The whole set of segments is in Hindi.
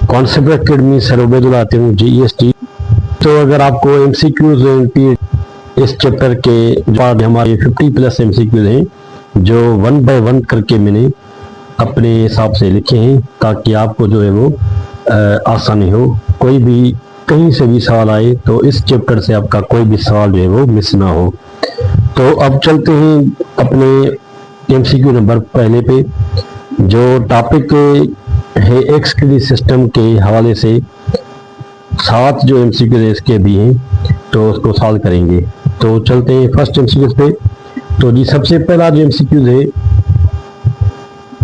Concept academy sir Ubaidullah Atif GEST। तो अगर आपको MCQs इस चैप्टर के जो हमारे 50+ MCQs हैं जो 1 by 1 करके मैंने अपने हिसाब से लिखे हैं ताकि आपको जो है वो आसानी हो। कोई भी कहीं से भी सवाल आए तो इस चैप्टर से आपका कोई भी सवाल जो है वो मिस ना हो। तो अब चलते हैं अपने MCQ नंबर पहले पे। जो टॉपिक है XKD सिस्टम के हवाले से 7 जो MCQ इसके भी हैं तो उसको सॉल्व करेंगे। तो चलते हैं फर्स्ट MCQ पे। तो जी सबसे पहला जो MCQ है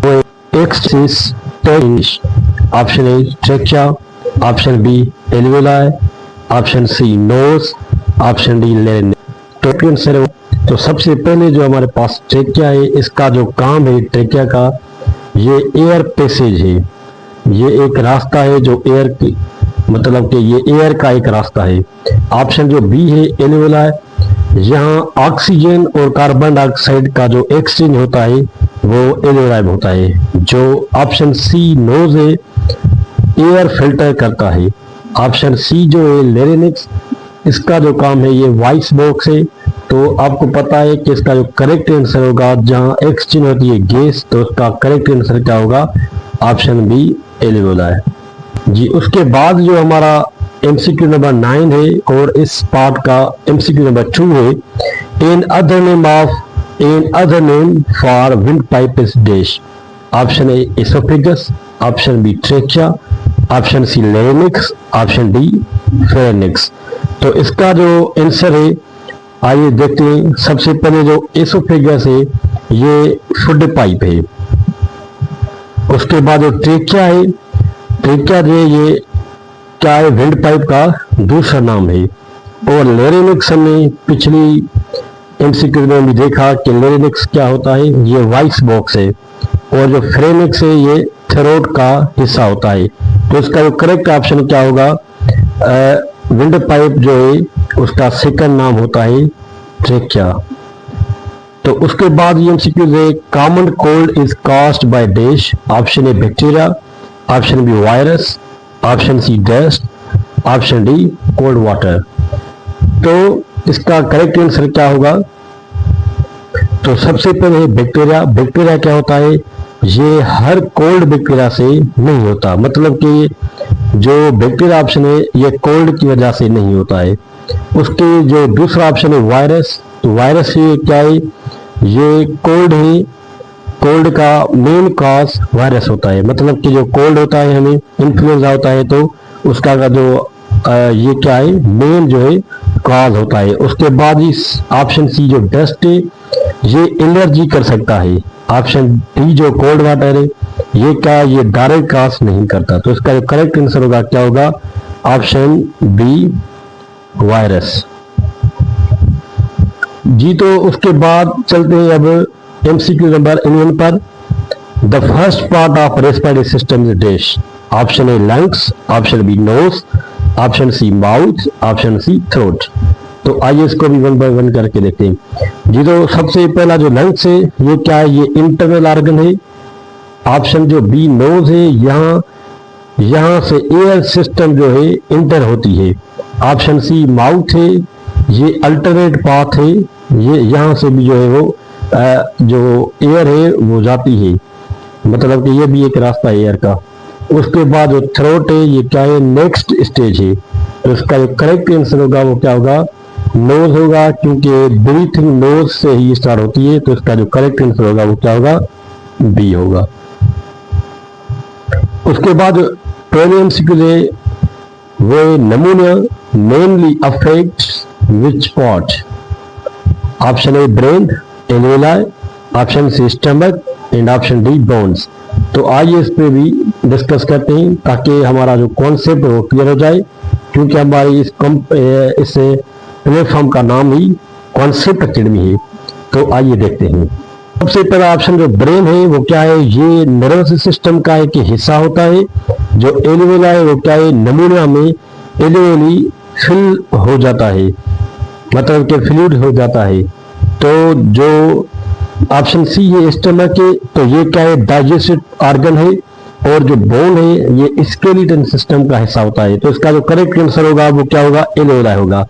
वो एक्सिस English. Option A trachea, option B alveoli, option C nose, option D larynx. तो सबसे पहले जो हमारे पास ट्रेकिया है, इसका जो काम है ट्रेकिया का, ये एयर पैसेज है। ये एक रास्ता है जो एयर की, मतलब कि ये एयर का एक रास्ता है। ऑप्शन जो बी है एल्वेलाई, यहाँ ऑक्सीजन और कार्बन डाइऑक्साइड का जो एक्सचेंज होता है वो एल्वेलाई में होता है। जो ऑप्शन सी नोज है, एयर फिल्टर करता है। ऑप्शन सी जो है लेरिंक्स, इसका जो काम है ये वॉइस बॉक्स है। तो आपको पता है कि इसका जो करेक्ट आंसर होगा, जहाँ एक्सचेंज होती है गैस, तो उसका करेक्ट आंसर क्या होगा? ऑप्शन बी एल्वेलाई जी। उसके बाद जो हमारा MCQ नंबर 9 है और इस पार्ट का MCQ नंबर 2 है, in other name for windpipe is dash. Option A oesophagus, option B trachea, option C larynx, option D pharynx. तो इसका जो आंसर है आइए देखते हैं। सबसे पहले जो एसोफेगस है ये फूड पाइप है। उसके बाद जो ट्रेकिया है, ट्रेकिया जो ये क्या है? विंड पाइप का दूसरा नाम है। और लेरिंक्स हमने पिछली MCQ में भी देखा कि लेरिंक्स क्या होता है, ये वॉइस बॉक्स है। और जो फेरेनिक्स है ये थ्रोट का हिस्सा होता है। तो इसका जो करेक्ट ऑप्शन क्या होगा? विंड पाइप जो है उसका सेकंड नाम होता है ट्रेकिया। तो उसके बाद ये MCQ है, common cold is caused by dash. Option A bacteria, option B virus, option C dust, option D cold water. तो इसका करेक्ट आंसर क्या होगा? तो सबसे पहले है बैक्टीरिया। बैक्टीरिया क्या होता है? ये हर कोल्ड बैक्टीरिया से नहीं होता, मतलब कि जो बैक्टीरिया ऑप्शन है ये कोल्ड की वजह से नहीं होता है। उसके जो दूसरा ऑप्शन है वायरस, तो वायरस ये क्या है? ये कोल्ड है। कोल्ड का मेन कॉज वायरस होता है, मतलब कि जो कोल्ड होता है, हमें इन्फ्लुएंजा होता है, तो उसका का जो ये क्या है? मेन जो है कॉज होता है। उसके बाद इस ऑप्शन सी जो डस्ट है ये एलर्जी कर सकता है। ऑप्शन डी जो कोल्ड वाटर है ये क्या? ये डायरेक्ट कॉज नहीं करता। तो इसका जो करेक्ट आंसर होगा क्या होगा? ऑप्शन बी वायरस जी। तो उसके बाद चलते हैं अब MCQ नंबर 11 पर। The first part of respiratory system is dash. Option A lungs, option B nose, option C mouth, option C throat. तो आइए इसको भी 1 by 1 करके देखते हैं जी। तो सबसे पहला जो लंग्स है ये क्या है? ये इंटरनल ऑर्गन है। ऑप्शन जो बी नोज है, यहाँ से एयर सिस्टम जो है इंटर होती है। ऑप्शन सी माउथ है, ये अल्टरनेट पाथ है, ये यहाँ से भी जो है वो जो एयर है वो जाती है, मतलब कि ये भी एक रास्ता है एयर का। उसके बाद जो थ्रोट है ये क्या है? नेक्स्ट स्टेज है। तो इसका जो करेक्ट आंसर होगा वो क्या होगा? नोज होगा, क्योंकि ब्रीथिंग नोज से ही स्टार्ट होती है। तो इसका जो करेक्ट आंसर होगा वो क्या होगा? बी होगा। उसके बाद 12 MCQ है वो pneumonia mainly affects which part. Option A brain, alveoli, option C stomach and option D bones. तो आइए इस पे भी डिस्कस करते हैं ताकि हमारा जो कॉन्सेप्ट वो क्लियर हो जाए, क्योंकि हमारी इस प्लेटफॉर्म का नाम ही कॉन्सेप्ट अकेडमी है। तो आइए देखते हैं। सबसे पहला ऑप्शन जो ब्रेन है वो क्या है? ये नर्वस सिस्टम का एक हिस्सा होता है। जो एल्वेलाई है वो क्या है? निमोनिया में एल्वेली फिल हो जाता है, मतलब कि फ्लूइड हो जाता है। तो जो ऑप्शन सी ये स्टमक है, तो ये क्या है? डाइजेस्टिव ऑर्गन है। और जो बोन है ये स्केलेटन सिस्टम का हिस्सा होता है। तो इसका जो करेक्ट आंसर होगा वो क्या होगा, एल्वेलाई होगा।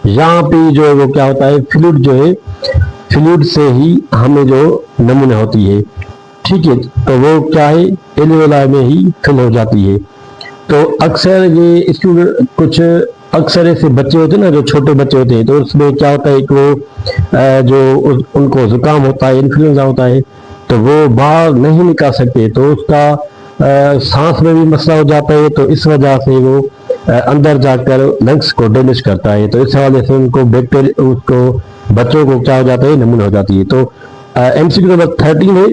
यहाँ पे जो है वो क्या होता है, फ्लूइड जो है, फ्लूइड से ही हमें जो नमूना होती है, ठीक है, तो वो क्या है, एल्वेलाई में ही फिल हो जाती है। तो अक्सर ये स्टूडेंट कुछ अक्सर ऐसे बच्चे होते हैं ना, जो छोटे बच्चे होते हैं, तो उसमें क्या होता है कि वो जो उनको जुकाम होता है, इन्फ्लुएंजा होता है, तो वो बाहर नहीं निकाल सकते, तो उसका सांस में भी मसला हो जाता है। तो इस वजह से वो अंदर जाकर लंग्स को डैमेज करता है। तो इस हवाले से उनको बैक्टीरिया, उसको बच्चों को क्या हो जाता है, नमूना हो जाती है। तो एमसीक्यू नंबर 13 है,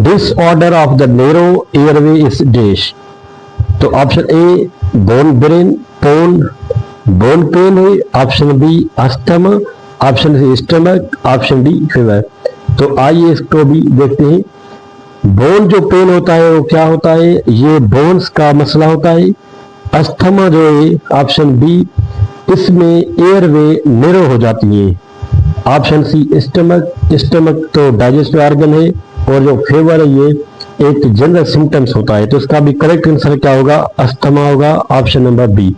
disorder of the narrow airway is dash. तो option A bone brain bone pain है, option B asthma, option C stomach, option D fever. तो आइए इसको भी देखते हैं। बोन जो पेन होता है वो क्या होता है, ये बोन्स का मसला होता है। अस्थमा जो है ऑप्शन बी, इसमें एयरवे नैरो हो जाती है। ऑप्शन सी स्टमक तो डाइजेस्टिव ऑर्गन है। और जो फीवर है ये एक जनरल सिम्टम्स होता है। तो इसका भी करेक्ट आंसर क्या होगा, अस्थमा होगा, ऑप्शन नंबर बी।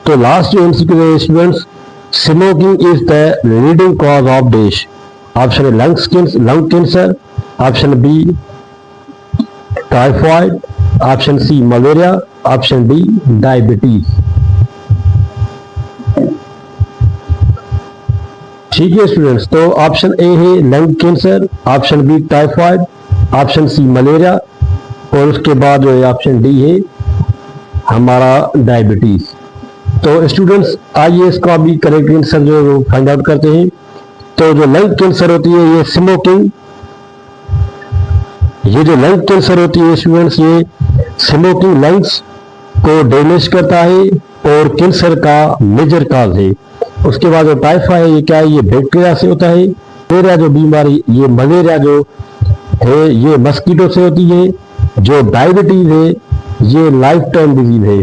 तो लास्ट जो एमसीक्यू है students, smoking is the leading cause of dash. Option A lung cancer, option B typhoid, option C malaria, option D diabetes. ठीक है स्टूडेंट्स, तो ऑप्शन ए है lung cancer, option B typhoid, option C malaria, और उसके बाद जो है ऑप्शन डी है हमारा डायबिटीज। तो स्टूडेंट्स आइए इसका भी करेक्ट आंसर जो है वो फाइंड आउट करते हैं। तो जो लंग कैंसर होती है ये स्मोकिंग, ये जो लंग कैंसर होती है स्टूडेंट्स, ये स्मोकिंग लंग्स को डैमेज करता है और कैंसर का मेजर काज है। उसके बाद जो टाइफाइड है ये क्या है, ये बैक्टीरिया से होता है। मलेरिया जो बीमारी, ये मलेरिया जो है ये मस्कीटो से होती है। जो डायबिटीज है ये लाइफ टाइम डिजीज है,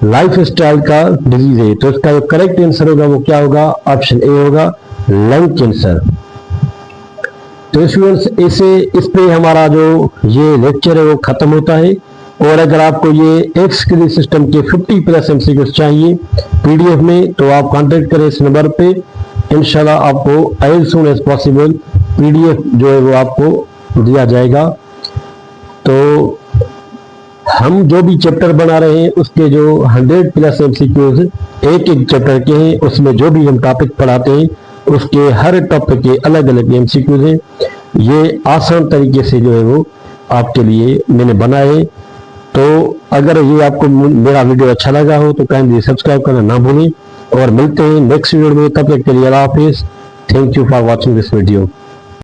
लाइफ स्टाइल का डिजीज है। तो इसका जो करेक्ट आंसर होगा वो क्या होगा, ऑप्शन ए होगा, लंग कैंसर। तो स्टूडेंट्स इस पे हमारा जो ये लेक्चर है वो खत्म होता है। और अगर आपको ये एक्स क्रेडिट सिस्टम के 50+ एमसीक्यूज चाहिए पीडीएफ में, तो आप कांटेक्ट करें इस नंबर पे। इंशाल्लाह आपको as soon as possible PDF जो है वो आपको दिया जाएगा। तो हम जो भी चैप्टर बना रहे हैं उसके जो 100+ एमसीक्यूज एक चैप्टर के हैं, उसमें जो भी हम टॉपिक पढ़ाते हैं उसके हर टॉपिक के अलग अलग एमसीक्यूज हैं। ये आसान तरीके से जो है वो आपके लिए मैंने बनाए। तो अगर ये आपको मेरा वीडियो अच्छा लगा हो तो काइंडली सब्सक्राइब करना ना भूलें, और मिलते हैं नेक्स्ट वीडियो में। तब तक के लिए अल्लाह हाफिज। Thank you for watching this video.